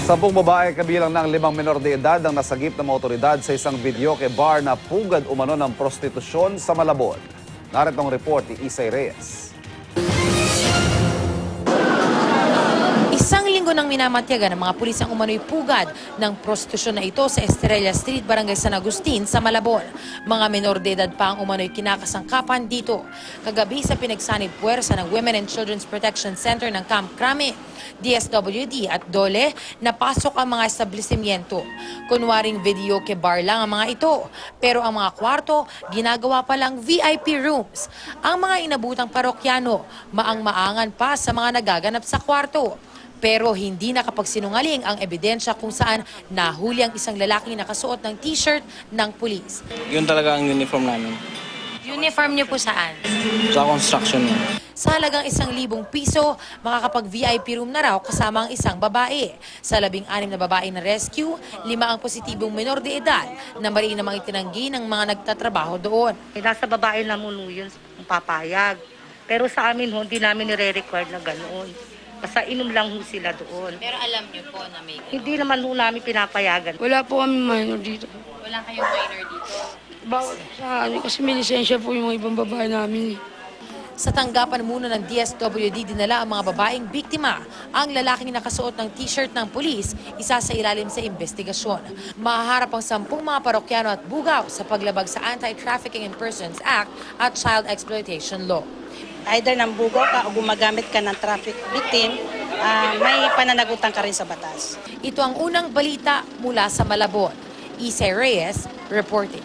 10 babae kabilang ng 5 menor de edad ang nasagip ng mga otoridad sa isang videoke bar na pugad umano ng prostitusyon sa Malabon. Narito ang report ni Isay Reyes. Isang linggo nang minamatyagan ng mga pulis ang umano'y pugad ng prostitusyon na ito sa Estrella Street, Barangay San Agustin sa Malabon. Mga menor de edad pa ang umano'y kinakasangkapan dito. Kagabi sa pinagsanib puwersa ng Women and Children's Protection Center ng Camp Crame, DSWD at DOLE, napasok ang mga establishmento. Kunwaring videoke bar lang ang mga ito, pero ang mga kwarto ginagawa pa lang VIP rooms. Ang mga inabutang parokyano, maang-maangan pa sa mga nagaganap sa kwarto. Pero hindi nakapagsinungaling ang ebidensya kung saan nahuli ang isang lalaking nakasuot ng t-shirt ng pulis. Yun talaga ang uniform namin. Uniform niyo po saan? Sa construction yun. Sa halagang 1,000 piso, makakapag-VIP room na raw kasama ang isang babae. Sa 16 na babae na rescue, 5 ang positibong menor de edad na mali namang itinanggi ng mga nagtatrabaho doon. Nasa babae na muna yun kung papayag. Pero sa amin, hindi namin nire-record na ganoon. Basta inom lang ho sila doon. Pero alam niyo po na may Hindi naman ho namin pinapayagan. Wala po kami minor dito. wala kayong minor dito. Bawal sa ano, kasi may lisensya po yung mga ibang babae namin. Sa tanggapan muna ng DSWD, dinala ang mga babaeng biktima. Ang lalaking nakasuot ng t-shirt ng pulis, isa sa ilalim sa investigasyon. Mahaharap ang 10 mga parokyano at bugaw sa paglabag sa Anti-Trafficking in Persons Act at Child Exploitation Law. Either nang bugaw ka o gumagamit ka ng traffic victim, may pananagutan ka rin sa batas. Ito ang unang balita mula sa Malabon. Isay Reyes reporting.